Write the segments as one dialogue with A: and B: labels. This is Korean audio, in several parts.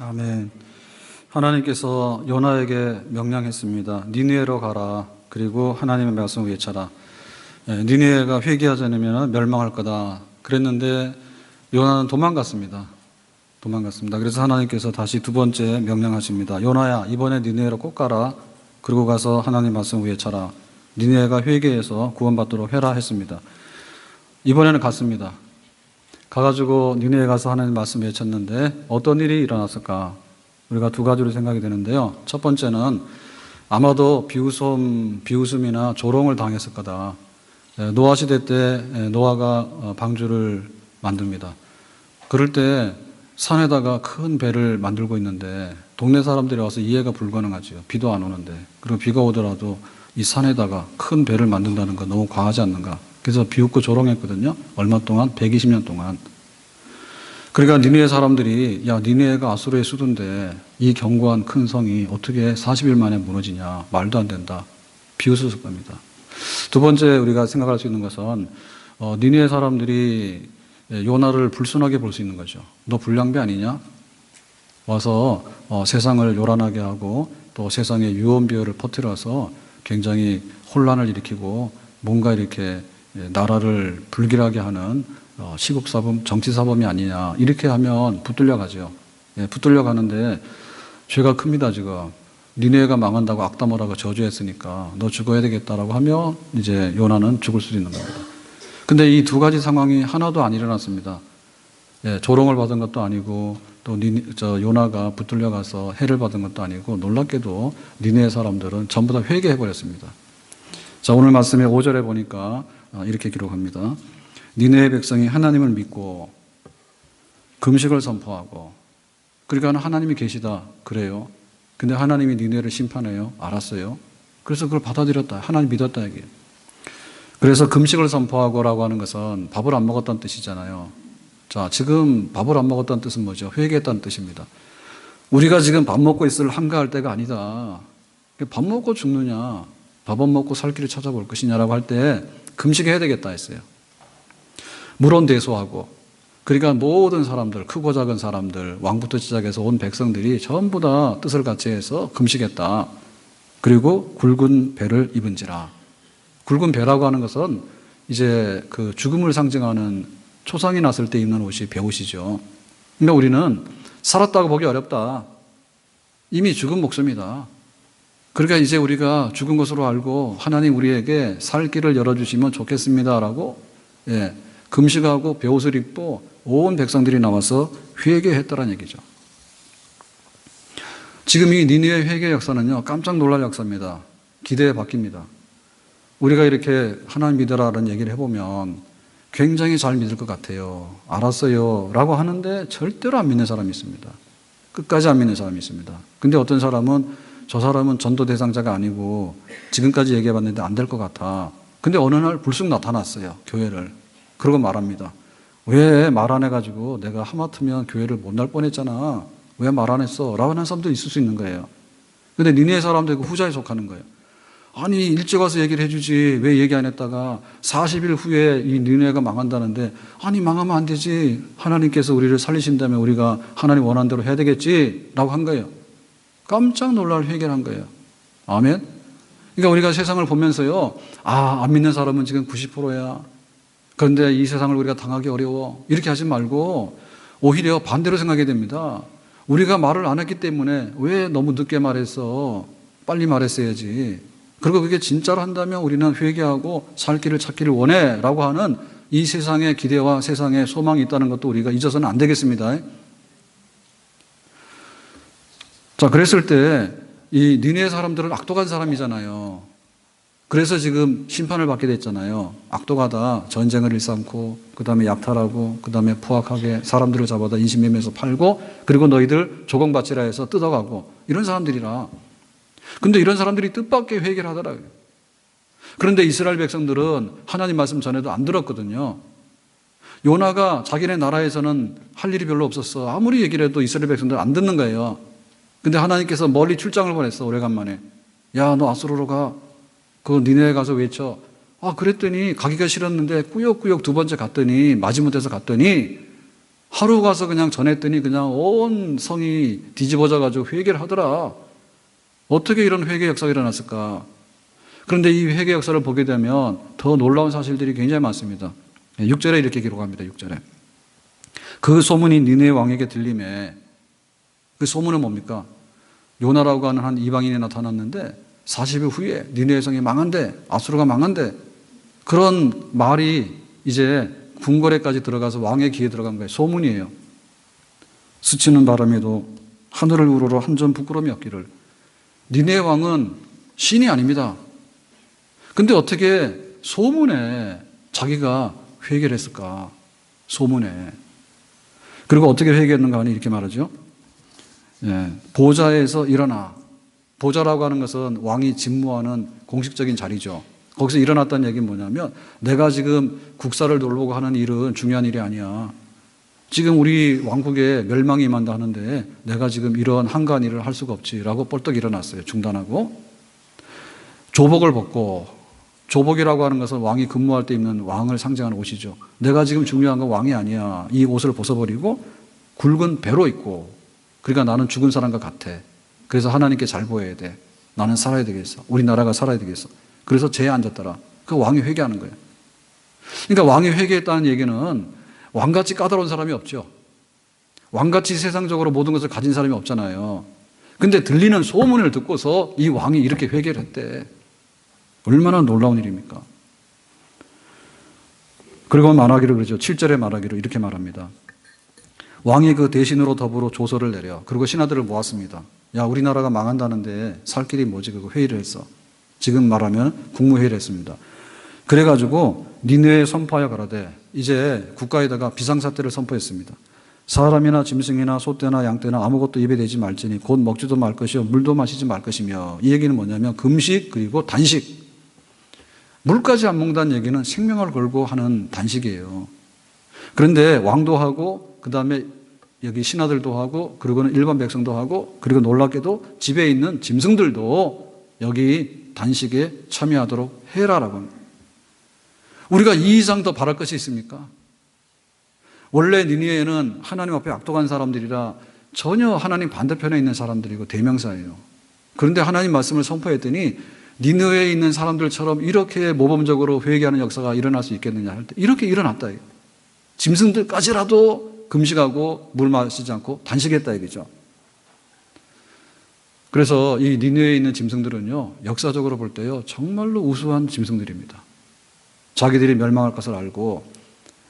A: 아멘. 하나님께서 요나에게 명령했습니다. 니느웨로 가라. 그리고 하나님의 말씀을 외쳐라. 니느웨가 회개하지 않으면 멸망할 거다. 그랬는데 요나는 도망갔습니다. 그래서 하나님께서 다시 두 번째 명령하십니다. 요나야, 이번에 니느웨로 꼭 가라. 그리고 가서 하나님 말씀을 외쳐라. 니느웨가 회개해서 구원받도록 해라 했습니다. 이번에는 갔습니다. 가가지고 니느웨에 가서 하나님 말씀 외쳤는데 어떤 일이 일어났을까? 우리가 두 가지로 생각이 되는데요. 첫 번째는 아마도 비웃음이나 조롱을 당했을 거다. 노아 시대 때 노아가 방주를 만듭니다. 그럴 때 산에다가 큰 배를 만들고 있는데 동네 사람들이 와서 이해가 불가능하죠. 비도 안 오는데. 그리고 비가 오더라도 이 산에다가 큰 배를 만든다는 거 너무 과하지 않는가? 그래서 비웃고 조롱했거든요. 얼마 동안? 120년 동안. 그러니까 니느웨 사람들이 야, 니느웨가 아수르의 수도인데 이 견고한 큰 성이 어떻게 40일 만에 무너지냐. 말도 안 된다. 비웃었을 겁니다. 두 번째 우리가 생각할 수 있는 것은 니느웨 사람들이 요나를 불순하게 볼 수 있는 거죠. 너 불량배 아니냐? 와서 세상을 요란하게 하고 또 세상에 유언비어를 퍼뜨려서 굉장히 혼란을 일으키고 뭔가 이렇게 나라를 불길하게 하는 시국사범, 정치사범이 아니냐. 이렇게 하면 붙들려 가죠. 붙들려 가는데 죄가 큽니다, 지금. 니느웨가 망한다고 악담을 저주했으니까 너 죽어야 되겠다라고 하면 이제 요나는 죽을 수도 있는 겁니다. 근데 이 두 가지 상황이 하나도 안 일어났습니다. 조롱을 받은 것도 아니고 또 요나가 붙들려 가서 해를 받은 것도 아니고 놀랍게도 니느웨 사람들은 전부 다 회개해버렸습니다. 자, 오늘 말씀의 5절에 보니까 이렇게 기록합니다. 니느웨 백성이 하나님을 믿고 금식을 선포하고, 그러니까 하나님이 계시다. 그래요. 근데 하나님이 니느웨를 심판해요. 알았어요. 그래서 그걸 받아들였다. 하나님 믿었다 얘기예요. 그래서 금식을 선포하고라고 하는 것은 밥을 안 먹었다는 뜻이잖아요. 자, 지금 밥을 안 먹었다는 뜻은 뭐죠? 회개했다는 뜻입니다. 우리가 지금 밥 먹고 있을 한가할 때가 아니다. 밥 먹고 죽느냐, 밥 안 먹고 살 길을 찾아볼 것이냐라고 할 때 금식해야 되겠다 했어요. 물론대소하고, 그러니까 모든 사람들, 크고 작은 사람들, 왕부터 시작해서 온 백성들이 전부 다 뜻을 같이 해서 금식했다. 그리고 굵은 배를 입은지라. 굵은 배라고 하는 것은 이제 그 죽음을 상징하는 초상이 났을 때 입는 옷이 배옷이죠. 그러니까 우리는 살았다고 보기 어렵다. 이미 죽은 목숨이다. 그러니까 이제 우리가 죽은 것으로 알고 하나님 우리에게 살 길을 열어주시면 좋겠습니다라고 금식하고 배옷을 입고 온 백성들이 나와서 회개했다는 얘기죠. 지금 이 니느웨 회개 역사는요, 깜짝 놀랄 역사입니다. 기대에 바뀝니다. 우리가 이렇게 하나님 믿어라라는 얘기를 해보면 굉장히 잘 믿을 것 같아요. 알았어요 라고 하는데 절대로 안 믿는 사람이 있습니다. 끝까지 안 믿는 사람이 있습니다. 근데 어떤 사람은 저 사람은 전도 대상자가 아니고 지금까지 얘기해봤는데 안 될 것 같아. 근데 어느 날 불쑥 나타났어요. 교회를. 그러고 말합니다. 왜 말 안 해가지고 내가 하마터면 교회를 못 날 뻔했잖아. 왜 말 안 했어? 라고 하는 사람도 있을 수 있는 거예요. 근데 니느웨 사람도 그 후자에 속하는 거예요. 아니, 일찍 와서 얘기를 해주지 왜 얘기 안 했다가 40일 후에 이 니느웨가 망한다는데, 아니 망하면 안 되지. 하나님께서 우리를 살리신다면 우리가 하나님 원하는 대로 해야 되겠지 라고 한 거예요. 깜짝 놀랄 회개를 한 거예요. 아멘. 그러니까 우리가 세상을 보면서요, 안 믿는 사람은 지금 90%야. 그런데 이 세상을 우리가 당하기 어려워. 이렇게 하지 말고 오히려 반대로 생각해야 됩니다. 우리가 말을 안 했기 때문에 왜 너무 늦게 말했어? 빨리 말했어야지. 그리고 그게 진짜로 한다면 우리는 회개하고 살 길을 찾기를 원해 라고 하는 이 세상의 기대와 세상의 소망이 있다는 것도 우리가 잊어서는 안 되겠습니다. 자, 그랬을 때 이 니느웨 사람들은 악독한 사람이잖아요. 그래서 지금 심판을 받게 됐잖아요. 악독하다. 전쟁을 일삼고, 그 다음에 약탈하고, 그 다음에 포악하게 사람들을 잡아다 인신매매해서 팔고, 그리고 너희들 조공바치라 해서 뜯어가고, 이런 사람들이라. 근데 이런 사람들이 뜻밖의 회개를 하더라고요. 그런데 이스라엘 백성들은 하나님 말씀 전에도 안 들었거든요. 요나가 자기네 나라에서는 할 일이 별로 없었어. 아무리 얘기를 해도 이스라엘 백성들은 안 듣는 거예요. 근데 하나님께서 멀리 출장을 보냈어, 오래간만에. 야, 너 아수르로 가. 그 니느웨 가서 외쳐. 그랬더니 가기가 싫었는데 꾸역꾸역 두 번째 갔더니, 마지못해서 갔더니 하루 가서 그냥 전했더니 그냥 온 성이 뒤집어져 가지고 회개를 하더라. 어떻게 이런 회개 역사가 일어났을까? 그런데 이 회개 역사를 보게 되면 더 놀라운 사실들이 굉장히 많습니다. 6절에 이렇게 기록합니다. 6절에. 그 소문이 니느웨 왕에게 들림에, 그 소문은 뭡니까? 요나라고 하는 한 이방인이 나타났는데 40일 후에 니느웨 성이 망한대, 아수르가 망한대. 그런 말이 이제 궁궐에까지 들어가서 왕의 귀에 들어간 거예요. 소문이에요. 스치는 바람에도 하늘을 우러러 한 점 부끄러움이 없기를. 니느웨 왕은 신이 아닙니다. 근데 어떻게 소문에 자기가 회개를 했을까? 소문에. 그리고 어떻게 회개했는가 하니 이렇게 말하죠. 보좌에서 일어나. 보좌라고 하는 것은 왕이 직무하는 공식적인 자리죠. 거기서 일어났다는 얘기는 뭐냐면 내가 지금 국사를 돌보고 하는 일은 중요한 일이 아니야. 지금 우리 왕국에 멸망이 임한다 하는데 내가 지금 이런 한가한 일을 할 수가 없지라고 벌떡 일어났어요. 중단하고 조복을 벗고, 조복이라고 하는 것은 왕이 근무할 때 입는 왕을 상징하는 옷이죠. 내가 지금 중요한 건 왕이 아니야. 이 옷을 벗어버리고 굵은 배로 입고, 그러니까 나는 죽은 사람과 같아. 그래서 하나님께 잘 보여야 돼. 나는 살아야 되겠어. 우리나라가 살아야 되겠어. 그래서 제에 앉았더라. 그 왕이 회개하는 거예요. 그러니까 왕이 회개했다는 얘기는 왕같이 까다로운 사람이 없죠. 왕같이 세상적으로 모든 것을 가진 사람이 없잖아요. 근데 들리는 소문을 듣고서 이 왕이 이렇게 회개를 했대. 얼마나 놀라운 일입니까? 그리고 말하기를 그러죠. 7절에 말하기로 이렇게 말합니다. 왕이 그 대신으로 더불어 조서를 내려 그리고 신하들을 모았습니다. 야, 우리나라가 망한다는데 살 길이 뭐지? 그거 회의를 했어. 지금 말하면 국무회의를 했습니다. 그래가지고 니느웨에 선포하여 가라되, 이제 국가에다가 비상사태를 선포했습니다. 사람이나 짐승이나 소떼나 양떼나 아무것도 입에 대지 말지니 곧 먹지도 말 것이요 물도 마시지 말 것이며. 이 얘기는 뭐냐면 금식 그리고 단식. 물까지 안 먹는다는 얘기는 생명을 걸고 하는 단식이에요. 그런데 왕도 하고 그 다음에 여기 신하들도 하고 그리고는 일반 백성도 하고 그리고 놀랍게도 집에 있는 짐승들도 여기 단식에 참여하도록 해라라고 합니다. 우리가 이 이상 더 바랄 것이 있습니까? 원래 니느웨는 하나님 앞에 악독한 사람들이라 전혀 하나님 반대편에 있는 사람들이고 대명사예요. 그런데 하나님 말씀을 선포했더니 니느웨에 있는 사람들처럼 이렇게 모범적으로 회개하는 역사가 일어날 수 있겠느냐 할 때 이렇게 일어났다. 짐승들까지라도 금식하고 물 마시지 않고 단식했다 얘기죠. 그래서 이 니느웨에 있는 짐승들은요, 역사적으로 볼 때요, 정말로 우수한 짐승들입니다. 자기들이 멸망할 것을 알고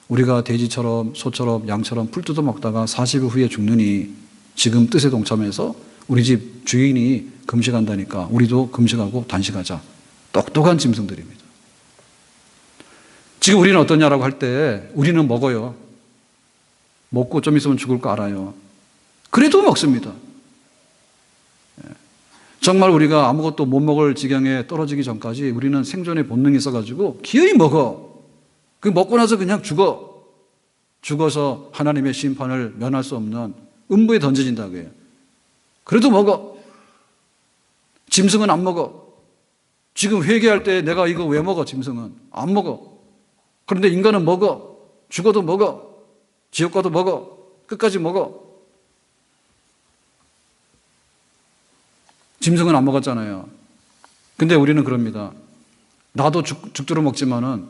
A: 우리가 돼지처럼 소처럼 양처럼 풀 뜯어 먹다가 40일 후에 죽느니 지금 뜻에 동참해서 우리 집 주인이 금식한다니까 우리도 금식하고 단식하자. 똑똑한 짐승들입니다. 지금 우리는 어떠냐라고 할 때 우리는 먹어요. 먹고 좀 있으면 죽을 거 알아요. 그래도 먹습니다. 정말 우리가 아무것도 못 먹을 지경에 떨어지기 전까지 우리는 생존의 본능이 있어가지고 기어이 먹어. 그 먹고 나서 그냥 죽어. 죽어서 하나님의 심판을 면할 수 없는 음부에 던져진다고 해요. 그래도 먹어. 짐승은 안 먹어. 지금 회개할 때 내가 이거 왜 먹어? 짐승은 안 먹어. 그런데 인간은 먹어. 죽어도 먹어. 지옥 가도 먹어. 끝까지 먹어. 짐승은 안 먹었잖아요. 근데 우리는 그럽니다. 나도 죽도록 먹지만은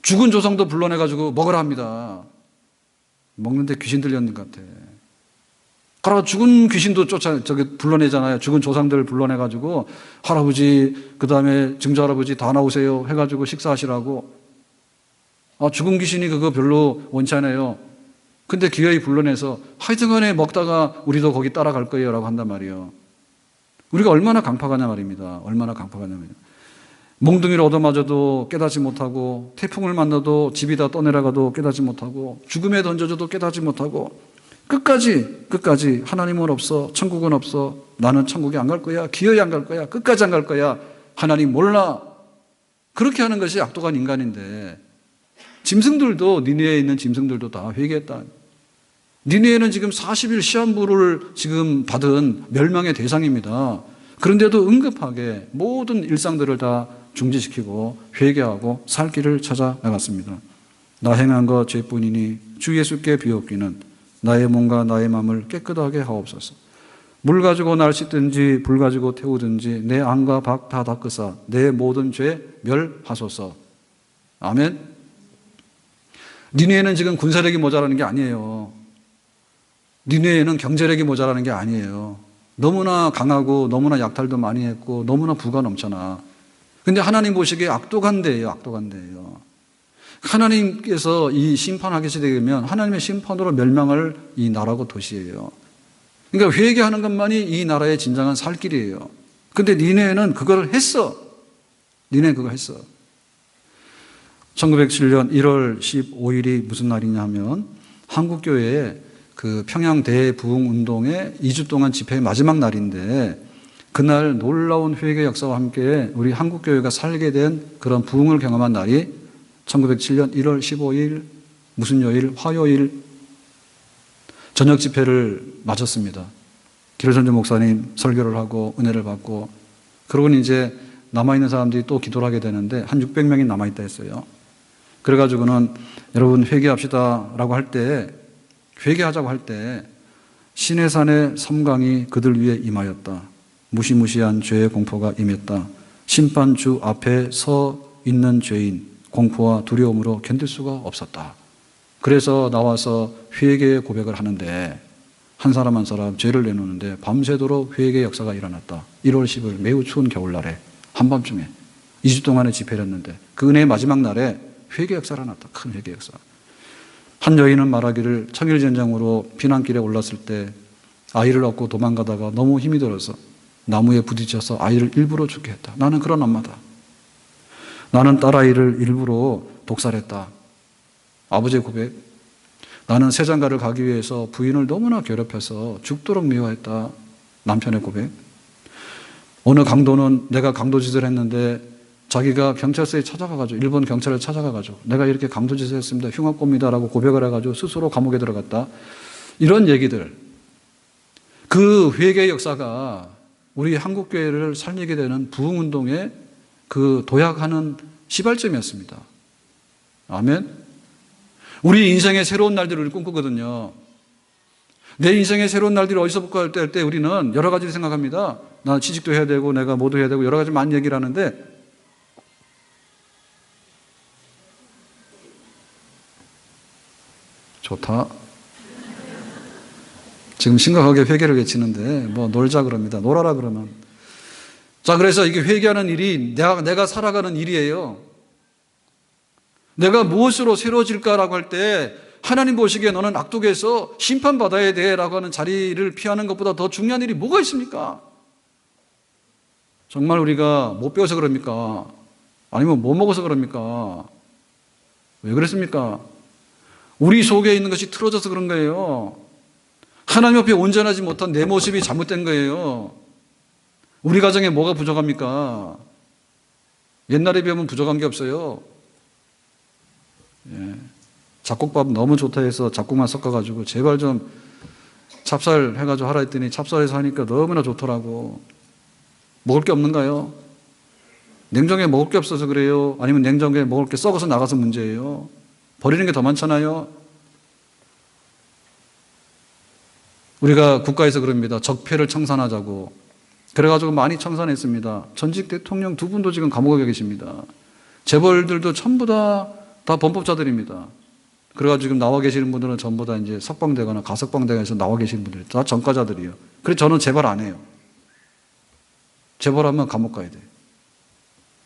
A: 죽은 조상도 불러내가지고 먹으라 합니다. 먹는데 귀신 들렸는 것 같아. 그러고 죽은 귀신도 불러내잖아요. 죽은 조상들 불러내가지고 할아버지, 그 다음에 증조할아버지 다 나오세요 해가지고 식사하시라고. 죽은 귀신이 그거 별로 원치 않아요. 근데 기어이 불러내서 하여튼간에 먹다가 우리도 거기 따라갈 거예요 라고 한단 말이에요. 우리가 얼마나 강팍하냐 말입니다. 얼마나 강팍하냐 말이에요. 몽둥이를 얻어맞아도 깨닫지 못하고, 태풍을 만나도 집이 다 떠내려가도 깨닫지 못하고, 죽음에 던져져도 깨닫지 못하고, 끝까지 하나님은 없어, 천국은 없어, 나는 천국에 안 갈 거야, 기어이 안 갈 거야, 끝까지 안 갈 거야, 하나님 몰라. 그렇게 하는 것이 악독한 인간인데, 짐승들도, 니느웨에 있는 짐승들도 다 회개했다. 니느웨는 지금 40일 시한부를 지금 받은 멸망의 대상입니다. 그런데도 응급하게 모든 일상들을 다 중지시키고 회개하고 살 길을 찾아 나갔습니다. 나 행한 것 죄뿐이니 주 예수께 비옵기는 나의 몸과 나의 마음을 깨끗하게 하옵소서. 물 가지고 날 씻든지 불 가지고 태우든지 내 안과 밖 다 닦으사 내 모든 죄 멸하소서. 아멘. 니느웨는 지금 군사력이 모자라는 게 아니에요. 니느웨는 경제력이 모자라는 게 아니에요. 너무나 강하고 너무나 약탈도 많이 했고 너무나 부가 넘쳐나. 근데 하나님 보시기에 악독한 데예요. 악독한 데예요. 하나님께서 이 심판하게 되면 하나님의 심판으로 멸망할 이 나라고 도시예요. 그러니까 회개하는 것만이 이 나라의 진정한 살 길이에요. 근데 니네는 그걸 했어. 니네 그거 했어. 1907년 1월 15일이 무슨 날이냐 하면 한국교회에 그 평양 대부흥 운동의 2주 동안 집회의 마지막 날인데 그날 놀라운 회개 역사와 함께 우리 한국교회가 살게 된 그런 부흥을 경험한 날이 1907년 1월 15일 무슨 요일? 화요일 저녁 집회를 마쳤습니다. 기로전주 목사님 설교를 하고 은혜를 받고 그러고는 이제 남아있는 사람들이 또 기도를 하게 되는데 한 600명이 남아있다 했어요. 그래가지고는 여러분 회개합시다 라고 할 때 회개하자고 할 때 시내산의 섬광이 그들 위에 임하였다. 무시무시한 죄의 공포가 임했다. 심판주 앞에 서 있는 죄인 공포와 두려움으로 견딜 수가 없었다. 그래서 나와서 회개의 고백을 하는데 한 사람 한 사람 죄를 내놓는데 밤새도록 회개의 역사가 일어났다. 1월 10일 매우 추운 겨울날에 한밤중에 2주 동안의 집회를 했는데 그 은혜의 마지막 날에 회개 역사가 일어났다. 큰 회개 역사. 한 여인은 말하기를 청일전쟁으로 피난길에 올랐을 때 아이를 얻고 도망가다가 너무 힘이 들어서 나무에 부딪혀서 아이를 일부러 죽게 했다. 나는 그런 엄마다. 나는 딸아이를 일부러 독살했다. 아버지의 고백. 나는 세장가를 가기 위해서 부인을 너무나 괴롭혀서 죽도록 미워했다. 남편의 고백. 어느 강도는 내가 강도짓을 했는데 자기가 경찰서에 찾아가가지고 일본 경찰을 찾아가가지고 내가 이렇게 강도짓을 했습니다. 흉악범이다라고 고백을 해가지고 스스로 감옥에 들어갔다. 이런 얘기들. 그 회개의 역사가 우리 한국교회를 살리게 되는 부흥운동의 그 도약하는 시발점이었습니다. 아멘. 우리 인생의 새로운 날들을 우리 꿈꾸거든요. 내 인생의 새로운 날들이 어디서 볼까 할 때 우리는 여러 가지를 생각합니다. 나 취직도 해야 되고 내가 뭐도 해야 되고 여러 가지 많은 얘기를 하는데 좋다. 지금 심각하게 회개를 외치는데 뭐 놀자 그럽니다. 놀아라 그러면. 자, 그래서 이게 회개하는 일이 내가 살아가는 일이에요. 내가 무엇으로 새로워질까라고 할 때 하나님 보시기에 너는 악독에서 심판받아야 돼라고 하는 자리를 피하는 것보다 더 중요한 일이 뭐가 있습니까? 정말 우리가 못 배워서 그럽니까? 아니면 못 먹어서 그럽니까? 왜 그랬습니까? 우리 속에 있는 것이 틀어져서 그런 거예요. 하나님 앞에 온전하지 못한 내 모습이 잘못된 거예요. 우리 가정에 뭐가 부족합니까? 옛날에 비하면 부족한 게 없어요. 예. 잡곡밥 너무 좋다 해서 잡곡만 섞어가지고 제발 좀 찹쌀 해가지고 하라 했더니 찹쌀에서 하니까 너무나 좋더라고. 먹을 게 없는가요? 냉장고에 먹을 게 없어서 그래요? 아니면 냉장고에 먹을 게 썩어서 나가서 문제예요? 버리는 게 더 많잖아요? 우리가 국가에서 그럽니다. 적폐를 청산하자고. 그래가지고 많이 청산했습니다. 전직 대통령 두 분도 지금 감옥에 계십니다. 재벌들도 전부 다 범법자들입니다. 그래가지고 지금 나와 계시는 분들은 전부 다 이제 석방되거나 가석방되거나 나와 계시는 분들이 다 전과자들이에요. 그래서 저는 재벌 안 해요. 재벌하면 감옥 가야 돼.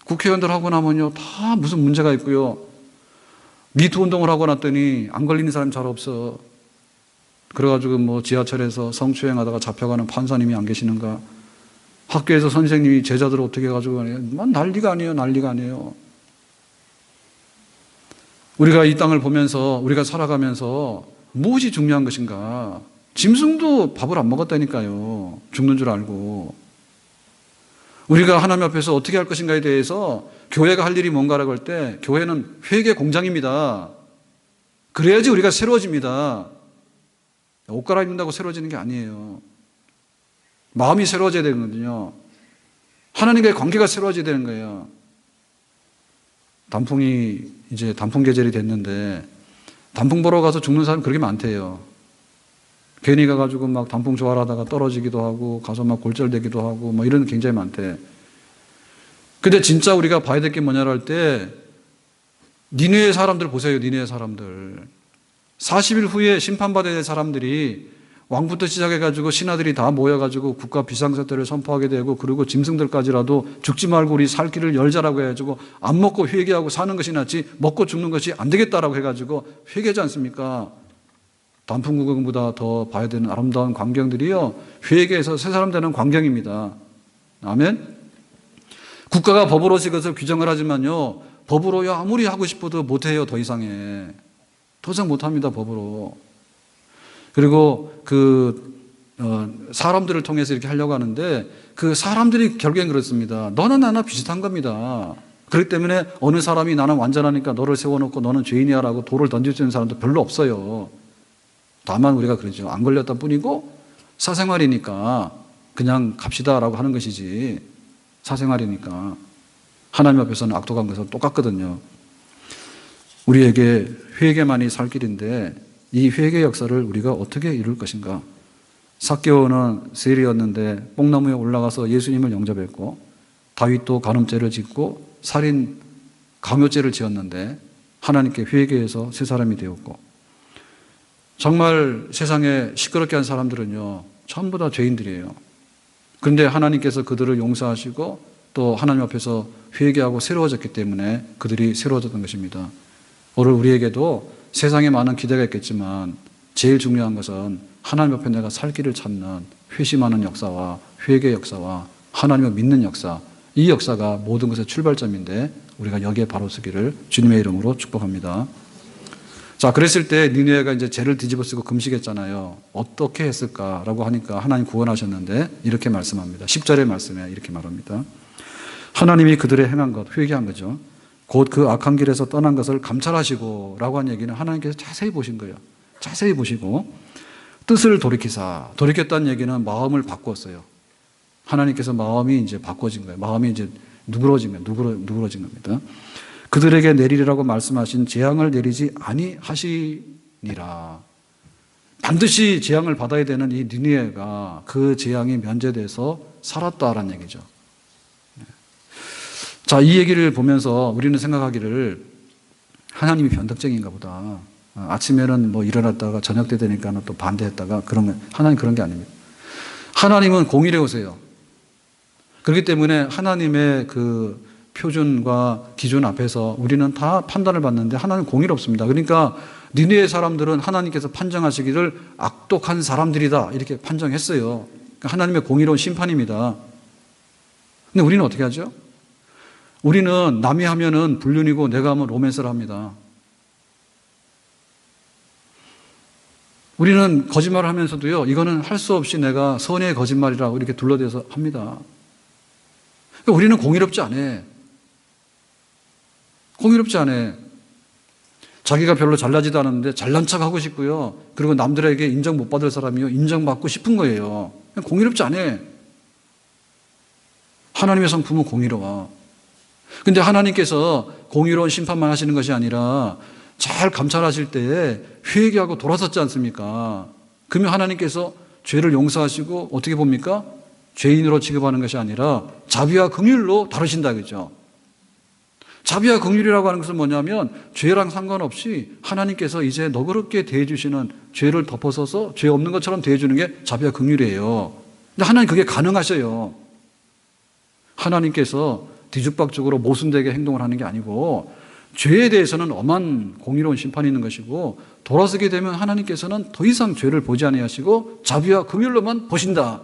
A: 국회의원들 하고 나면요, 다 무슨 문제가 있고요. 미투 운동을 하고 났더니 안 걸리는 사람이 잘 없어. 그래가지고 뭐 지하철에서 성추행하다가 잡혀가는 판사님이 안 계시는가? 학교에서 선생님이 제자들을 어떻게 해가지고 난리가 아니에요. 난리가 아니에요. 우리가 이 땅을 보면서 우리가 살아가면서 무엇이 중요한 것인가? 짐승도 밥을 안 먹었다니까요. 죽는 줄 알고. 우리가 하나님 앞에서 어떻게 할 것인가에 대해서 교회가 할 일이 뭔가라고 할 때 교회는 회개 공장입니다. 그래야지 우리가 새로워집니다. 옷 갈아입는다고 새로워지는 게 아니에요. 마음이 새로워져야 되거든요. 하나님과의 관계가 새로워져야 되는 거예요. 단풍이 이제 단풍 계절이 됐는데 단풍 보러 가서 죽는 사람이 그렇게 많대요. 괜히 가가지고 막 단풍 조화하다가 떨어지기도 하고 가서 막 골절되기도 하고 뭐 이런 게 굉장히 많대. 근데 진짜 우리가 봐야 될 게 뭐냐고 할 때 니느웨 사람들 보세요. 니느웨 사람들. 40일 후에 심판받아야 될 사람들이 왕부터 시작해가지고 신하들이 다 모여가지고 국가 비상사태를 선포하게 되고 그리고 짐승들까지라도 죽지 말고 우리 살 길을 열자라고 해가지고 안 먹고 회개하고 사는 것이 낫지 먹고 죽는 것이 안 되겠다라고 해가지고 회개하지 않습니까? 단풍 구경보다 더 봐야 되는 아름다운 광경들이요. 회개해서 새 사람 되는 광경입니다. 아멘? 국가가 법으로서 이것을 규정을 하지만요. 법으로 아무리 하고 싶어도 못해요. 더 이상해. 더 이상 못합니다. 법으로. 그리고 사람들을 통해서 이렇게 하려고 하는데 그 사람들이 결국엔 그렇습니다. 너는 나나 비슷한 겁니다. 그렇기 때문에 어느 사람이 나는 완전하니까 너를 세워놓고 너는 죄인이야 라고 돌을 던질 수 있는 사람도 별로 없어요. 다만 우리가 그러죠. 안 걸렸다 뿐이고 사생활이니까 그냥 갑시다라고 하는 것이지 사생활이니까 하나님 앞에서는 악독한 것은 똑같거든요. 우리에게 회개만이 살 길인데 이 회개 역사를 우리가 어떻게 이룰 것인가? 삭개오는 세리였는데 뽕나무에 올라가서 예수님을 영접했고 다윗도 간음죄를 짓고 살인 강요죄를 지었는데 하나님께 회개해서 새 사람이 되었고 정말 세상에 시끄럽게 한 사람들은요 전부 다 죄인들이에요. 그런데 하나님께서 그들을 용서하시고 또 하나님 앞에서 회개하고 새로워졌기 때문에 그들이 새로워졌던 것입니다. 오늘 우리에게도 세상에 많은 기대가 있겠지만 제일 중요한 것은 하나님 앞에 내가 살 길을 찾는 회심하는 역사와 회개 역사와 하나님을 믿는 역사, 이 역사가 모든 것의 출발점인데 우리가 여기에 바로 서기를 주님의 이름으로 축복합니다. 자, 그랬을 때 니느웨가 이제 죄를 뒤집어 쓰고 금식했잖아요. 어떻게 했을까라고 하니까 하나님 구원하셨는데 이렇게 말씀합니다. 10절의 말씀에 이렇게 말합니다. 하나님이 그들의 행한 것, 회개한 거죠. 곧 그 악한 길에서 떠난 것을 감찰하시고 라고 한 얘기는 하나님께서 자세히 보신 거예요. 자세히 보시고 뜻을 돌이켰다는 얘기는 마음을 바꿨어요. 하나님께서 마음이 이제 바꿔진 거예요. 마음이 이제 누그러진 거예요. 누그러진 겁니다. 그들에게 내리리라고 말씀하신 재앙을 내리지 아니하시니라. 반드시 재앙을 받아야 되는 이 니느웨가 그 재앙이 면제돼서 살았다라는 얘기죠. 자, 이 얘기를 보면서 우리는 생각하기를 하나님이 변덕쟁이인가 보다. 아침에는 뭐 일어났다가 저녁 때 되니까 또 반대했다가 하나님 그런 게 아닙니다. 하나님은 공의로우세요. 그렇기 때문에 하나님의 그 표준과 기준 앞에서 우리는 다 판단을 받는데 하나님은 공의롭습니다. 그러니까 니느웨 사람들은 하나님께서 판정하시기를 악독한 사람들이다 이렇게 판정했어요. 그러니까 하나님의 공의로운 심판입니다. 근데 우리는 어떻게 하죠? 우리는 남이 하면은 불륜이고 내가 하면 로맨스를 합니다. 우리는 거짓말을 하면서도요, 이거는 할 수 없이 내가 선의의 거짓말이라고 이렇게 둘러대서 합니다. 그러니까 우리는 공의롭지 않아. 공의롭지 않아. 자기가 별로 잘나지도 않았는데 잘난 척 하고 싶고요. 그리고 남들에게 인정 못 받을 사람이요, 인정받고 싶은 거예요. 공의롭지 않아. 하나님의 성품은 공의로워. 근데 하나님께서 공의로운 심판만 하시는 것이 아니라 잘 감찰하실 때에 회개하고 돌아섰지 않습니까? 그러면 하나님께서 죄를 용서하시고 어떻게 봅니까? 죄인으로 취급하는 것이 아니라 자비와 긍휼로 다루신다 그죠? 자비와 긍휼이라고 하는 것은 뭐냐면 죄랑 상관없이 하나님께서 이제 너그럽게 대해주시는, 죄를 덮어서서 죄 없는 것처럼 대해주는 게 자비와 긍휼이에요. 근데 하나님 그게 가능하셔요. 하나님께서 뒤죽박죽으로 모순되게 행동을 하는 게 아니고 죄에 대해서는 엄한 공의로운 심판이 있는 것이고 돌아서게 되면 하나님께서는 더 이상 죄를 보지 아니하시고 자비와 긍휼로만 보신다.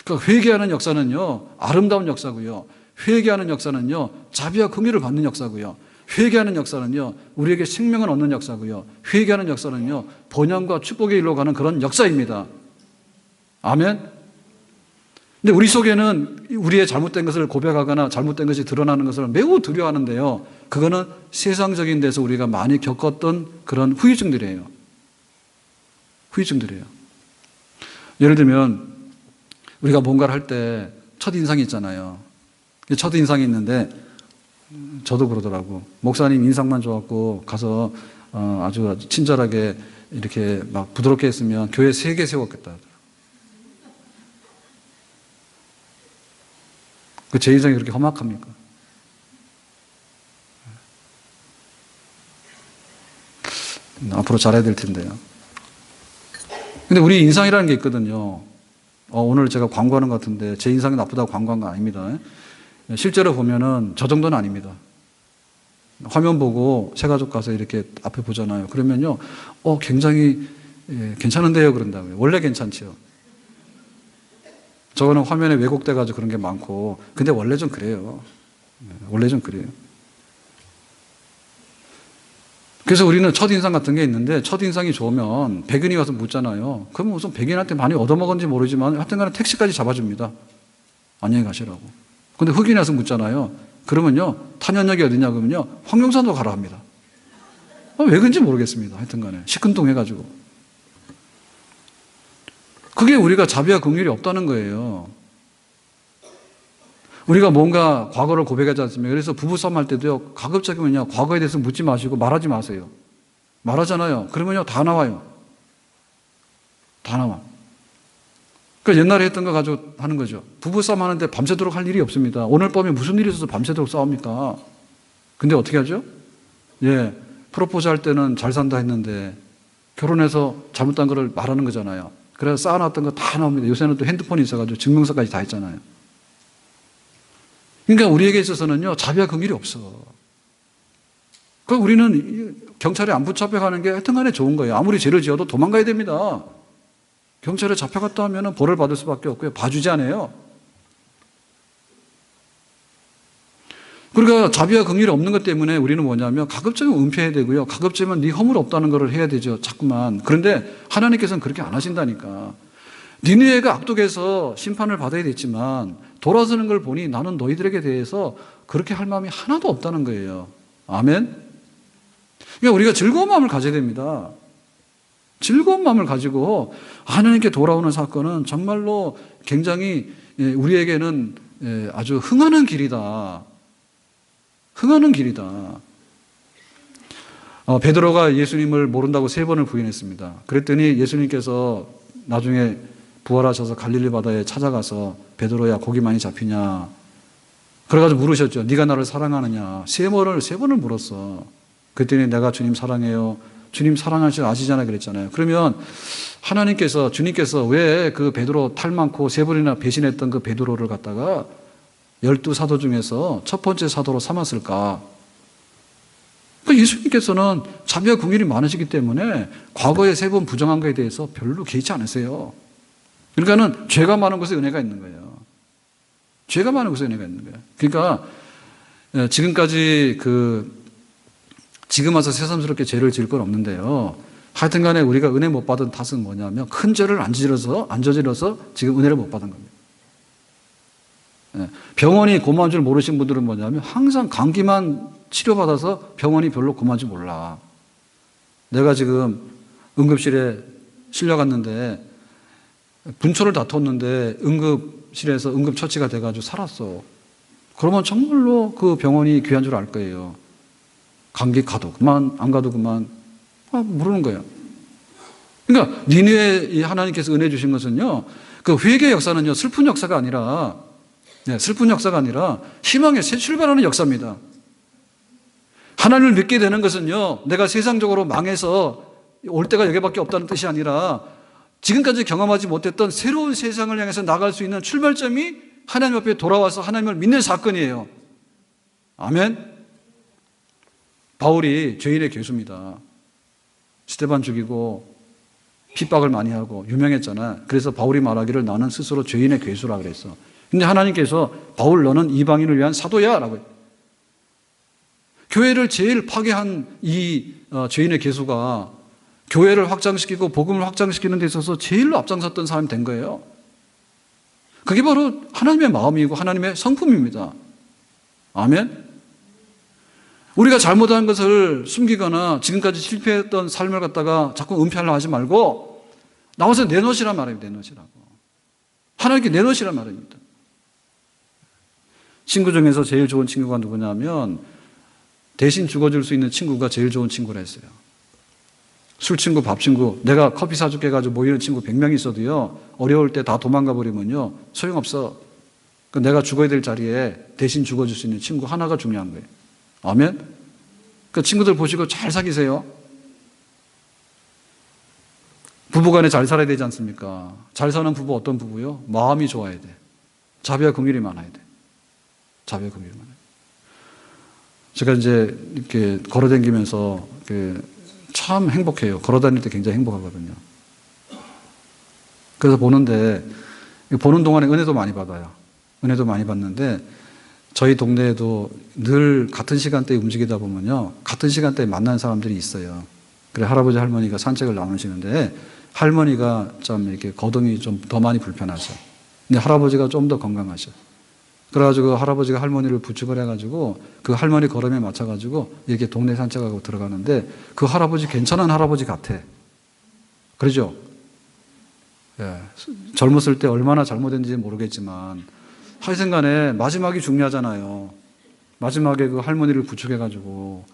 A: 그러니까 회개하는 역사는요, 아름다운 역사고요. 회개하는 역사는요, 자비와 긍휼을 받는 역사고요. 회개하는 역사는요, 우리에게 생명을 얻는 역사고요. 회개하는 역사는요, 번영과 축복의 일로 가는 그런 역사입니다. 아멘. 근데 우리 속에는 우리의 잘못된 것을 고백하거나 잘못된 것이 드러나는 것을 매우 두려워하는데요. 그거는 세상적인 데서 우리가 많이 겪었던 그런 후유증들이에요. 후유증들이에요. 예를 들면 우리가 뭔가를 할 때 첫인상이 있잖아요. 첫인상이 있는데 저도 그러더라고. 목사님 인상만 좋았고 가서 아주 친절하게 이렇게 막 부드럽게 했으면 교회 3개 세웠겠다 하더라고요. 제 인상이 그렇게 험악합니까? 앞으로 잘해야 될 텐데요. 근데 우리 인상이라는 게 있거든요. 오늘 제가 광고하는 것 같은데 제 인상이 나쁘다고 광고한 거 아닙니다. 실제로 보면은 저 정도는 아닙니다. 화면 보고 새가족 가서 이렇게 앞에 보잖아요. 그러면요, 굉장히 괜찮은데요 그런다고요. 원래 괜찮지요. 저거는 화면에 왜곡돼가지고 그런 게 많고, 근데 원래 좀 그래요. 원래 좀 그래요. 그래서 우리는 첫인상 같은 게 있는데, 첫인상이 좋으면 백인이 와서 묻잖아요. 그러면 우선 백인한테 많이 얻어먹었는지 모르지만 하여튼 간에 택시까지 잡아줍니다. 안녕히 가시라고. 근데 흑인이 와서 묻잖아요. 그러면요, 탄현역이 어디냐 그러면요, 황룡산으로 가라 합니다. 왜 그런지 모르겠습니다. 하여튼 간에 시큰둥 해가지고. 그게 우리가 자비와 긍휼이 없다는 거예요. 우리가 뭔가 과거를 고백하지 않습니까? 그래서 부부싸움 할 때도요, 가급적이면요, 과거에 대해서 묻지 마시고 말하지 마세요. 말하잖아요. 그러면요, 다 나와요. 다 나와. 그러니까 옛날에 했던 거 가지고 하는 거죠. 부부싸움 하는데 밤새도록 할 일이 없습니다. 오늘 밤에 무슨 일이 있어서 밤새도록 싸웁니까? 근데 어떻게 하죠? 프로포즈 할 때는 잘 산다 했는데 결혼해서 잘못한 거를 말하는 거잖아요. 그래서 쌓아놨던 거 다 나옵니다. 요새는 또 핸드폰이 있어가지고 증명서까지 다 했잖아요. 그러니까 우리에게 있어서는요, 자비와 긍휼이 없어. 그러니까 우리는 경찰에 안 붙잡혀가는 게 하여튼 간에 좋은 거예요. 아무리 죄를 지어도 도망가야 됩니다. 경찰에 잡혀갔다 하면 벌을 받을 수밖에 없고요. 봐주지 않아요. 그러니까 자비와 긍휼이 없는 것 때문에 우리는 뭐냐면 가급적이면 은폐해야 되고요. 가급적이면 네 허물 없다는 것을 해야 되죠. 자꾸만. 그런데 하나님께서는 그렇게 안 하신다니까. 니느웨가 악독해서 심판을 받아야 됐지만 돌아서는 걸 보니 나는 너희들에게 대해서 그렇게 할 마음이 하나도 없다는 거예요. 아멘? 그러니까 우리가 즐거운 마음을 가져야 됩니다. 즐거운 마음을 가지고 하나님께 돌아오는 사건은 정말로 굉장히 우리에게는 아주 흥하는 길이다. 흥하는 길이다. 베드로가 예수님을 모른다고 3번을 부인했습니다. 그랬더니 예수님께서 나중에 부활하셔서 갈릴리 바다에 찾아가서 베드로야 고기 많이 잡히냐. 그래가지고 물으셨죠. 네가 나를 사랑하느냐. 3번을 물었어. 그랬더니 내가 주님 사랑해요. 주님 사랑하실 아시잖아요 그랬잖아요. 그러면 하나님께서 주님께서 왜 그 베드로 탈 많고 3번이나 배신했던 그 베드로를 갖다가 12사도 중에서 첫 번째 사도로 삼았을까? 그러니까 예수님께서는 자비와 긍휼이 많으시기 때문에 과거에 3번 부정한 것에 대해서 별로 개의치 않으세요. 그러니까는 죄가 많은 곳에 은혜가 있는 거예요. 죄가 많은 곳에 은혜가 있는 거예요. 그러니까 지금까지 지금 와서 새삼스럽게 죄를 지을 건 없는데요. 하여튼 간에 우리가 은혜 못 받은 탓은 뭐냐면 큰 죄를 안 저질러서 지금 은혜를 못 받은 겁니다. 병원이 고마운 줄 모르신 분들은 뭐냐면 항상 감기만 치료받아서 병원이 별로 고마운 줄 몰라. 내가 지금 응급실에 실려갔는데 분초를 다퉜는데 응급실에서 응급처치가 돼가지고 살았어. 그러면 정말로 그 병원이 귀한 줄 알 거예요. 감기 가도 그만 안 가도 그만 모르는 거예요. 그러니까 니느웨 하나님께서 은혜 주신 것은요, 그 회개 역사는요 슬픈 역사가 아니라 희망의 새 출발하는 역사입니다. 하나님을 믿게 되는 것은요, 내가 세상적으로 망해서 올 때가 여기밖에 없다는 뜻이 아니라 지금까지 경험하지 못했던 새로운 세상을 향해서 나갈 수 있는 출발점이 하나님 앞에 돌아와서 하나님을 믿는 사건이에요. 아멘. 바울이 죄인의 괴수입니다. 스데반 죽이고 핍박을 많이 하고 유명했잖아. 그래서 바울이 말하기를 나는 스스로 죄인의 괴수라 그랬어. 근데 하나님께서 바울 너는 이방인을 위한 사도야 라고 했어요. 교회를 제일 파괴한 이 죄인의 괴수가 교회를 확장시키고 복음을 확장시키는 데 있어서 제일로 앞장섰던 사람이 된 거예요. 그게 바로 하나님의 마음이고 하나님의 성품입니다. 아멘. 우리가 잘못한 것을 숨기거나 지금까지 실패했던 삶을 갖다가 자꾸 은폐하려 하지 말고 나와서 내놓으시란 말입니다. 내놓으시라고. 하나님께 내놓으시란 말입니다. 친구 중에서 제일 좋은 친구가 누구냐면 대신 죽어줄 수 있는 친구가 제일 좋은 친구라 했어요. 술 친구, 밥 친구, 내가 커피 사줄게 해가지고 모이는 친구 100명 있어도요, 어려울 때 다 도망가 버리면요, 소용없어. 내가 죽어야 될 자리에 대신 죽어줄 수 있는 친구 하나가 중요한 거예요. 아멘? 그 친구들 보시고 잘 사귀세요. 부부간에 잘 살아야 되지 않습니까? 잘 사는 부부 어떤 부부요? 마음이 좋아야 돼. 자비와 긍휼이 많아야 돼. 자비와 긍휼이 많아야 돼. 제가 이제 이렇게 걸어다니면서 참 행복해요. 걸어다닐 때 굉장히 행복하거든요. 그래서 보는데, 보는 동안에 은혜도 많이 받아요. 은혜도 많이 받는데, 저희 동네에도 늘 같은 시간대에 움직이다 보면요, 같은 시간대에 만나는 사람들이 있어요. 그래, 할아버지, 할머니가 산책을 나누시는데, 할머니가 좀 이렇게 거동이 좀 더 많이 불편하셔. 근데 할아버지가 좀 더 건강하셔. 그래가지고 할아버지가 할머니를 부축을 해가지고 그 할머니 걸음에 맞춰가지고 이렇게 동네 산책하고 들어가는데 그 할아버지 괜찮은 할아버지 같아. 그러죠? 예. 젊었을 때 얼마나 잘못했는지 모르겠지만 하여튼간에 마지막이 중요하잖아요. 마지막에 그 할머니를 부축해가지고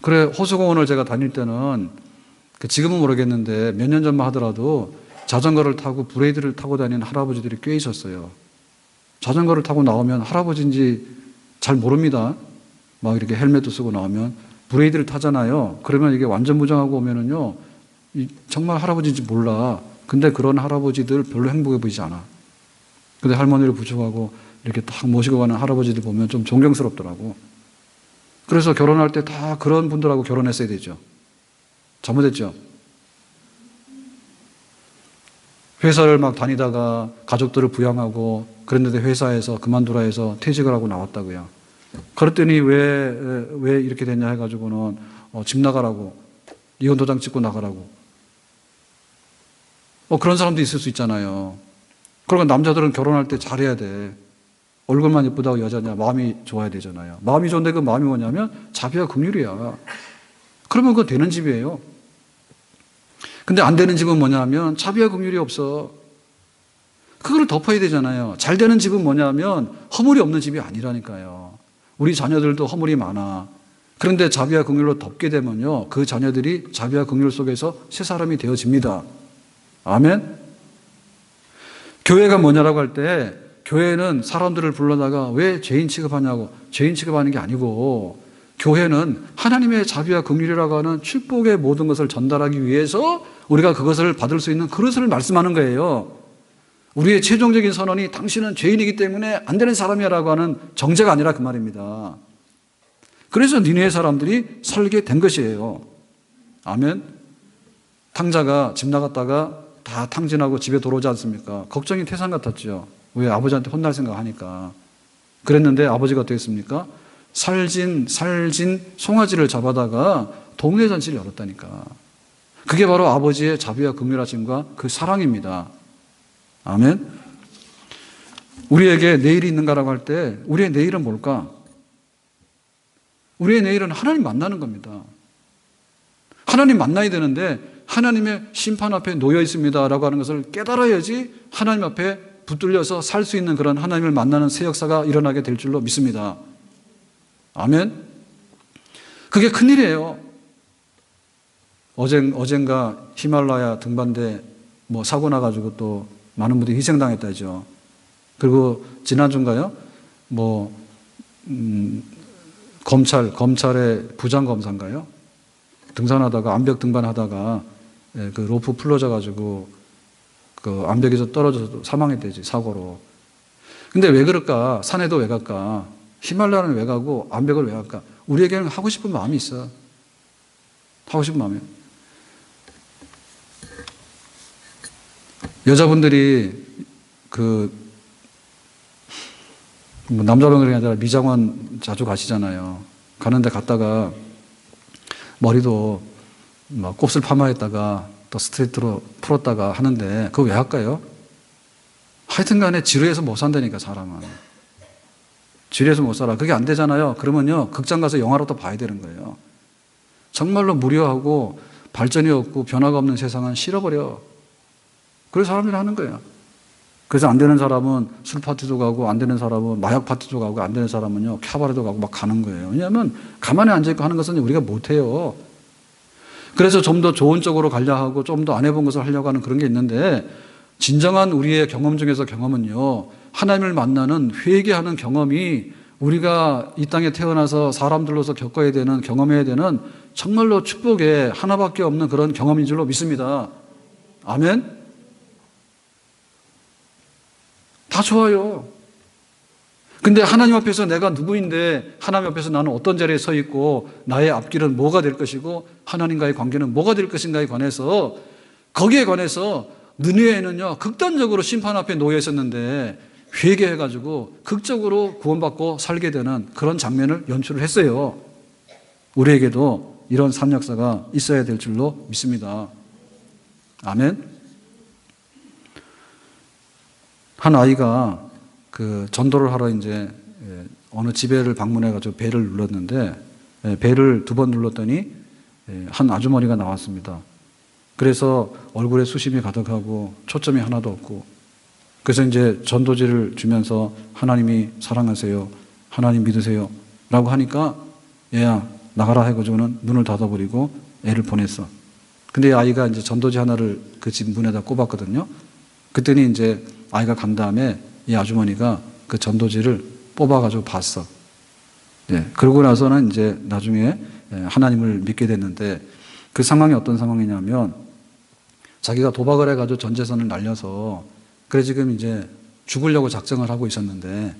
A: 그래 호수공원을 제가 다닐 때는 지금은 모르겠는데 몇 년 전만 하더라도 자전거를 타고 브레이드를 타고 다니는 할아버지들이 꽤 있었어요. 자전거를 타고 나오면 할아버지인지 잘 모릅니다. 막 이렇게 헬멧도 쓰고 나오면 브레이드를 타잖아요. 그러면 이게 완전 무장하고 오면은요, 정말 할아버지인지 몰라. 근데 그런 할아버지들 별로 행복해 보이지 않아. 근데 할머니를 부축하고 이렇게 딱 모시고 가는 할아버지들 보면 좀 존경스럽더라고. 그래서 결혼할 때 다 그런 분들하고 결혼했어야 되죠. 잘못했죠. 회사를 막 다니다가 가족들을 부양하고 그랬는데 회사에서 그만두라 해서 퇴직을 하고 나왔다고요. 그랬더니 왜 이렇게 됐냐 해가지고는 집 나가라고, 이혼 도장 찍고 나가라고. 그런 사람도 있을 수 있잖아요. 그러니까 남자들은 결혼할 때 잘해야 돼. 얼굴만 예쁘다고 여자냐, 마음이 좋아야 되잖아요. 마음이 좋은데 그 마음이 뭐냐면 자비와 긍휼이야. 그러면 그거 되는 집이에요. 근데 안 되는 집은 뭐냐면 자비와 긍휼이 없어. 그걸 덮어야 되잖아요. 잘 되는 집은 뭐냐면 허물이 없는 집이 아니라니까요. 우리 자녀들도 허물이 많아. 그런데 자비와 긍휼로 덮게 되면요, 그 자녀들이 자비와 긍휼 속에서 새 사람이 되어집니다. 아멘? 교회가 뭐냐라고 할 때 교회는 사람들을 불러다가 왜 죄인 취급하냐고, 죄인 취급하는 게 아니고 교회는 하나님의 자비와 긍휼이라고 하는 축복의 모든 것을 전달하기 위해서 우리가 그것을 받을 수 있는 그것을 말씀하는 거예요. 우리의 최종적인 선언이 당신은 죄인이기 때문에 안 되는 사람이라고 하는 정죄가 아니라 그 말입니다. 그래서 니느웨 사람들이 살게 된 것이에요. 아멘. 탕자가 집 나갔다가 다 탕진하고 집에 돌아오지 않습니까? 걱정이 태산 같았죠. 왜? 아버지한테 혼날 생각하니까. 그랬는데 아버지가 어떻게 했습니까? 살진 송아지를 잡아다가 동네 잔치를 열었다니까. 그게 바로 아버지의 자비와 긍휼하심과 그 사랑입니다. 아멘. 우리에게 내일이 있는가라고 할 때 우리의 내일은 뭘까? 우리의 내일은 하나님 만나는 겁니다. 하나님 만나야 되는데 하나님의 심판 앞에 놓여 있습니다라고 하는 것을 깨달아야지 하나님 앞에 붙들려서 살 수 있는 그런 하나님을 만나는 새 역사가 일어나게 될 줄로 믿습니다. 아멘. 그게 큰일이에요. 어젠가 히말라야 등반대 사고 나가지고 또 많은 분들이 희생당했다죠. 그리고 지난주인가요? 검찰의 부장검사인가요? 등산하다가 암벽 등반하다가 그 로프 풀러져가지고 그 암벽에서 떨어져서 사망했대지, 사고로. 근데 왜 그럴까? 산에도 왜 갈까? 히말라야는 왜 가고 암벽을 왜 갈까? 우리에게는 하고 싶은 마음이 있어. 하고 싶은 마음이. 여자분들이 남자병원이 아니라 미장원 자주 가시잖아요. 가는데 갔다가 머리도 곱슬 파마했다가 또 스트레이트로 풀었다가 하는데 그거 왜 할까요? 하여튼 간에 지루해서 못 산다니까, 사람은. 지루해서 못 살아. 그게 안 되잖아요. 그러면요, 극장 가서 영화로 또 봐야 되는 거예요. 정말로 무료하고 발전이 없고 변화가 없는 세상은 싫어버려. 그래서 사람들이 하는 거예요. 그래서 안 되는 사람은 술 파티도 가고, 안 되는 사람은 마약 파티도 가고, 안 되는 사람은요, 캬바레도 가고 막 가는 거예요. 왜냐하면 가만히 앉아있고 하는 것은 우리가 못해요. 그래서 좀 더 좋은 쪽으로 가려 하고 좀 더 안 해본 것을 하려고 하는 그런 게 있는데, 진정한 우리의 경험 중에서 경험은요, 하나님을 만나는 회개하는 경험이 우리가 이 땅에 태어나서 사람들로서 겪어야 되는, 경험해야 되는 정말로 축복의 하나밖에 없는 그런 경험인 줄로 믿습니다. 아멘? 다 좋아요. 근데 하나님 앞에서 내가 누구인데, 하나님 앞에서 나는 어떤 자리에 서 있고, 나의 앞길은 뭐가 될 것이고, 하나님과의 관계는 뭐가 될 것인가에 관해서, 거기에 관해서 느느웨는요, 극단적으로 심판 앞에 놓여 있었는데 회개해가지고 극적으로 구원받고 살게 되는 그런 장면을 연출을 했어요. 우리에게도 이런 산 역사가 있어야 될 줄로 믿습니다. 아멘. 한 아이가 그 전도를 하러 이제 어느 집에를 방문해가지고 벨을 눌렀는데, 벨을 2번 눌렀더니 한 아주머니가 나왔습니다. 그래서 얼굴에 수심이 가득하고 초점이 하나도 없고, 그래서 이제 전도지를 주면서 하나님이 사랑하세요, 하나님 믿으세요 라고 하니까 얘야 나가라 해가지고는 눈을 닫아버리고 애를 보냈어. 근데 아이가 이제 전도지 하나를 그 집 문에다 꼽았거든요. 그랬더니 이제 아이가 간 다음에 이 아주머니가 그 전도지를 뽑아가지고 봤어. 그러고 나서는 이제 나중에 하나님을 믿게 됐는데, 그 상황이 어떤 상황이냐면, 자기가 도박을 해가지고 전 재산을 날려서, 그래 지금 이제 죽으려고 작정을 하고 있었는데,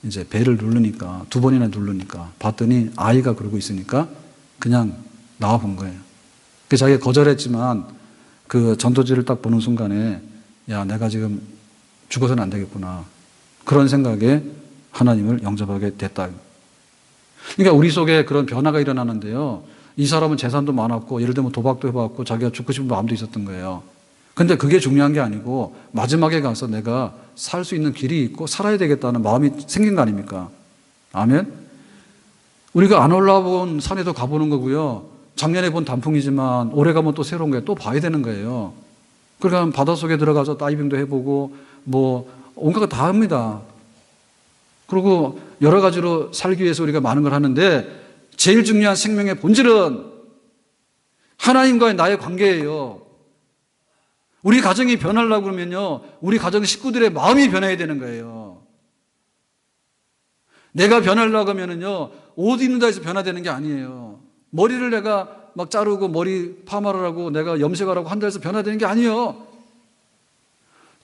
A: 이제 벨을 누르니까, 2번이나 누르니까, 봤더니 아이가 그러고 있으니까 그냥 나와 본 거예요. 그 자기가 거절했지만 그 전도지를 딱 보는 순간에, 야, 내가 지금 죽어서는 안 되겠구나, 그런 생각에 하나님을 영접하게 됐다. 그러니까 우리 속에 그런 변화가 일어나는데요, 이 사람은 재산도 많았고, 예를 들면 도박도 해봤고, 자기가 죽고 싶은 마음도 있었던 거예요. 근데 그게 중요한 게 아니고, 마지막에 가서 내가 살 수 있는 길이 있고 살아야 되겠다는 마음이 생긴 거 아닙니까? 아멘? 우리가 안 올라본 산에도 가보는 거고요, 작년에 본 단풍이지만 올해 가면 또 새로운 거 또 봐야 되는 거예요. 그러니까 바닷속에 들어가서 다이빙도 해보고 뭐 온갖 거 다 합니다. 그리고 여러 가지로 살기 위해서 우리가 많은 걸 하는데, 제일 중요한 생명의 본질은 하나님과의 나의 관계예요. 우리 가정이 변하려고 그러면요, 우리 가정 식구들의 마음이 변해야 되는 거예요. 내가 변하려고 하면은요, 옷 입는다 해서 변화되는 게 아니에요. 머리를 내가 막 자르고 머리 파마를 하고 내가 염색하라고 한다 해서 변화되는 게 아니에요.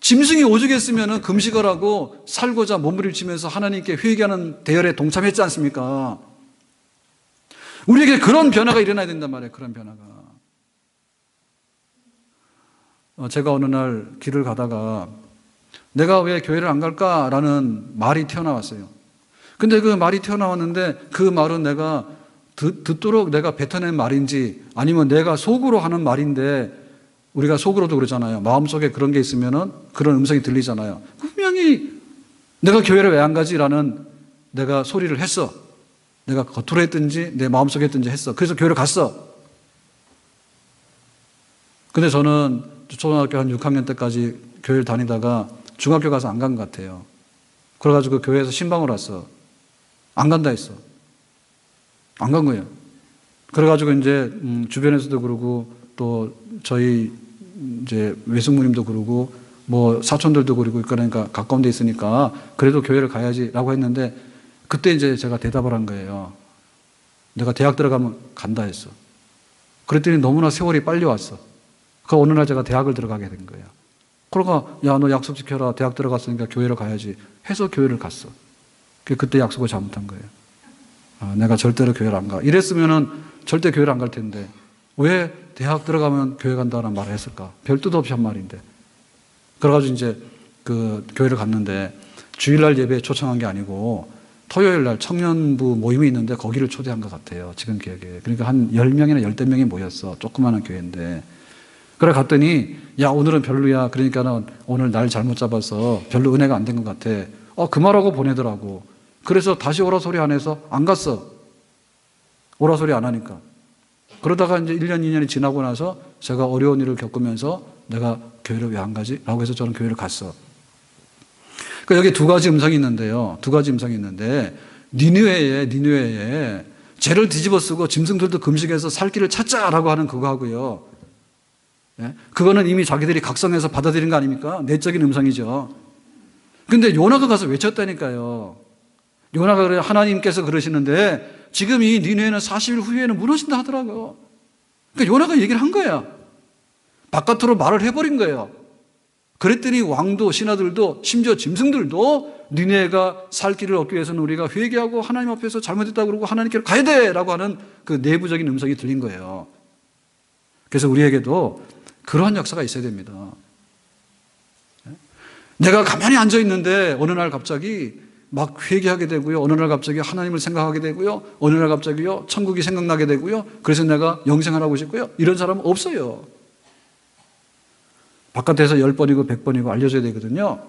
A: 짐승이 오죽했으면 금식을 하고 살고자 몸부림치면서 하나님께 회개하는 대열에 동참했지 않습니까? 우리에게 그런 변화가 일어나야 된단 말이에요. 그런 변화가. 제가 어느 날 길을 가다가 내가 왜 교회를 안 갈까라는 말이 튀어나왔어요. 근데 그 말이 튀어나왔는데, 그 말은 내가 듣도록 내가 뱉어낸 말인지, 아니면 내가 속으로 하는 말인데, 우리가 속으로도 그러잖아요. 마음속에 그런 게 있으면은 그런 음성이 들리잖아요. 분명히 내가 교회를 왜 안 가지라는 내가 소리를 했어. 내가 겉으로 했든지 내 마음속에 했든지 했어. 그래서 교회를 갔어. 근데 저는 초등학교 한 6학년 때까지 교회를 다니다가 중학교 가서 안 간 것 같아요. 그래가지고 교회에서 신방을 왔어. 안 간다 했어. 안 간 거예요. 그래가지고 이제 주변에서도 그러고, 또 저희 이제 외숙모님도 그러고, 뭐 사촌들도 그러고, 그러니까 가까운 데 있으니까 그래도 교회를 가야지라고 했는데, 그때 이제 제가 대답을 한 거예요. 내가 대학 들어가면 간다 했어. 그랬더니 너무나 세월이 빨리 왔어. 그 어느 날 제가 대학을 들어가게 된 거예요. 그러니까 야, 너 약속 지켜라. 대학 들어갔으니까 교회를 가야지 해서 교회를 갔어. 그때 약속을 잘못한 거예요. 내가 절대로 교회를 안 가. 이랬으면은 절대 교회를 안 갈 텐데 왜 대학 들어가면 교회 간다는 말을 했을까? 별 뜻 없이 한 말인데. 그래가지고 이제 그 교회를 갔는데, 주일날 예배에 초청한 게 아니고 토요일 날 청년부 모임이 있는데 거기를 초대한 것 같아요. 지금 기억에. 그러니까 한 10명이나 10명이 모였어. 조그마한 교회인데. 그래 갔더니, 야, 오늘은 별로야. 그러니까는 오늘 날 잘못 잡아서 별로 은혜가 안 된 것 같아. 그 말하고 보내더라고. 그래서 다시 오라 소리 안 해서 안 갔어. 오라 소리 안 하니까. 그러다가 이제 1년, 2년이 지나고 나서 제가 어려운 일을 겪으면서 내가 교회를 왜 안 가지? 라고 해서 저는 교회를 갔어. 그러니까 여기 두 가지 음성이 있는데요. 두 가지 음성이 있는데, 니느웨에 죄를 뒤집어 쓰고 짐승들도 금식해서 살 길을 찾자라고 하는 그거 하고요. 예? 그거는 이미 자기들이 각성해서 받아들인 거 아닙니까? 내적인 음성이죠. 근데 요나가 가서 외쳤다니까요. 요나가 그래, 하나님께서 그러시는데 지금 이 니느웨는 40일 후에는 무너진다 하더라고요. 그러니까 요나가 얘기를 한 거야. 바깥으로 말을 해버린 거예요. 그랬더니 왕도 신하들도 심지어 짐승들도 니느웨가 살 길을 얻기 위해서는 우리가 회개하고 하나님 앞에서 잘못했다고 그러고 하나님께로 가야 돼라고 하는 그 내부적인 음성이 들린 거예요. 그래서 우리에게도 그러한 역사가 있어야 됩니다. 내가 가만히 앉아 있는데 어느 날 갑자기 막 회개하게 되고요. 어느 날 갑자기 하나님을 생각하게 되고요. 어느 날 갑자기요. 천국이 생각나게 되고요. 그래서 내가 영생을 하고 싶고요. 이런 사람은 없어요. 바깥에서 10번이고 100번이고 알려줘야 되거든요.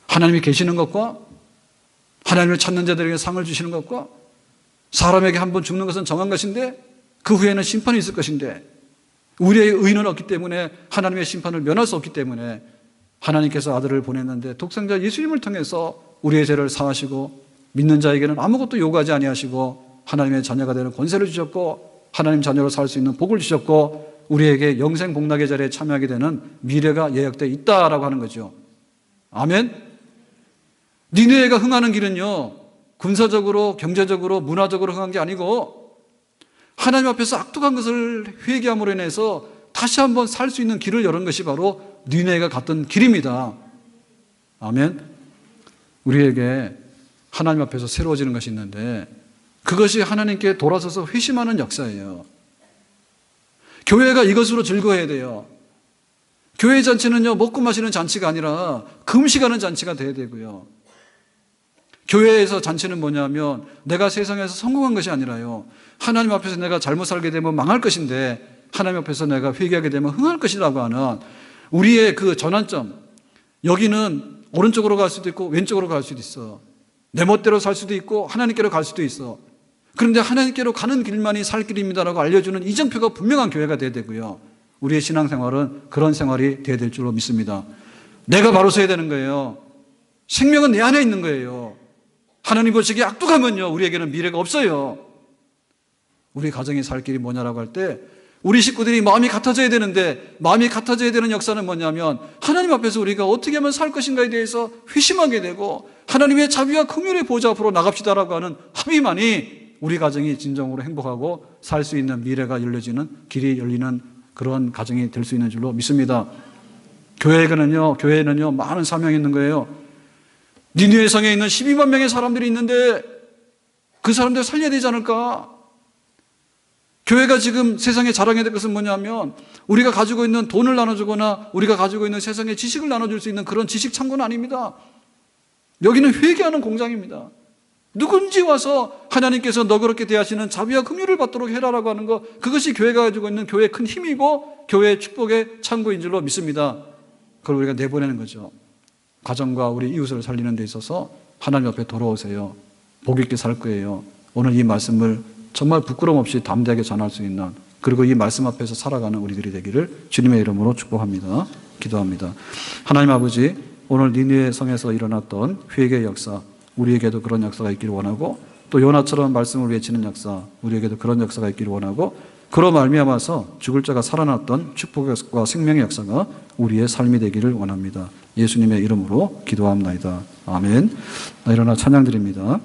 A: 하나님이 계시는 것과 하나님을 찾는 자들에게 상을 주시는 것과 사람에게 한 번 죽는 것은 정한 것인데 그 후에는 심판이 있을 것인데 우리의 의는 없기 때문에 하나님의 심판을 면할 수 없기 때문에 하나님께서 아들을 보냈는데 독생자 예수님을 통해서 우리의 죄를 사하시고 믿는 자에게는 아무것도 요구하지 아니하시고 하나님의 자녀가 되는 권세를 주셨고 하나님 자녀로 살 수 있는 복을 주셨고 우리에게 영생 복락의 자리에 참여하게 되는 미래가 예약되어 있다라고 하는 거죠. 아멘. 니느웨가 흥하는 길은요, 군사적으로 경제적으로 문화적으로 흥한 게 아니고 하나님 앞에서 악독한 것을 회개함으로 인해서 다시 한번 살 수 있는 길을 여는 것이 바로 니느웨가 갔던 길입니다. 아멘. 우리에게 하나님 앞에서 새로워지는 것이 있는데 그것이 하나님께 돌아서서 회심하는 역사예요. 교회가 이것으로 즐거워해야 돼요. 교회 잔치는요, 먹고 마시는 잔치가 아니라 금식하는 잔치가 돼야 되고요. 교회에서 잔치는 뭐냐면 내가 세상에서 성공한 것이 아니라요, 하나님 앞에서 내가 잘못 살게 되면 망할 것인데 하나님 앞에서 내가 회개하게 되면 흥할 것이라고 하는 우리의 그 전환점. 여기는 오른쪽으로 갈 수도 있고 왼쪽으로 갈 수도 있어. 내 멋대로 살 수도 있고 하나님께로 갈 수도 있어. 그런데 하나님께로 가는 길만이 살 길입니다라고 알려주는 이정표가 분명한 교회가 돼야 되고요. 우리의 신앙생활은 그런 생활이 돼야 될 줄로 믿습니다. 내가 바로 서야 되는 거예요. 생명은 내 안에 있는 거예요. 하나님 보시기에 악독하면요, 우리에게는 미래가 없어요. 우리 가정이 살 길이 뭐냐라고 할 때 우리 식구들이 마음이 같아져야 되는데 마음이 같아져야 되는 역사는 뭐냐면 하나님 앞에서 우리가 어떻게 하면 살 것인가에 대해서 회심하게 되고 하나님의 자비와 긍휼의 보좌 앞으로 나갑시다라고 하는 합의만이 우리 가정이 진정으로 행복하고 살 수 있는 미래가 열려지는 길이 열리는 그런 가정이 될 수 있는 줄로 믿습니다. 교회에는요 많은 사명이 있는 거예요. 니느웨 성에 있는 12만 명의 사람들이 있는데 그 사람들 살려야 되지 않을까? 교회가 지금 세상에 자랑해야 될 것은 뭐냐면 우리가 가지고 있는 돈을 나눠주거나 우리가 가지고 있는 세상의 지식을 나눠줄 수 있는 그런 지식 창고는 아닙니다. 여기는 회개하는 공장입니다. 누군지 와서 하나님께서 너그럽게 대하시는 자비와 긍휼을 받도록 해라라고 하는 것, 그것이 교회가 가지고 있는 교회의 큰 힘이고 교회의 축복의 창고인 줄로 믿습니다. 그걸 우리가 내보내는 거죠. 가정과 우리 이웃을 살리는 데 있어서 하나님 앞에 돌아오세요. 복 있게 살 거예요. 오늘 이 말씀을 정말 부끄럼 없이 담대하게 전할 수 있는, 그리고 이 말씀 앞에서 살아가는 우리들이 되기를 주님의 이름으로 축복합니다. 기도합니다. 하나님 아버지, 오늘 니느웨 성에서 일어났던 회개의 역사, 우리에게도 그런 역사가 있기를 원하고 또 요나처럼 말씀을 외치는 역사, 우리에게도 그런 역사가 있기를 원하고 그로 말미암아서 죽을 자가 살아났던 축복과 생명의 역사가 우리의 삶이 되기를 원합니다. 예수님의 이름으로 기도합나이다. 아멘. 일어나 찬양 드립니다.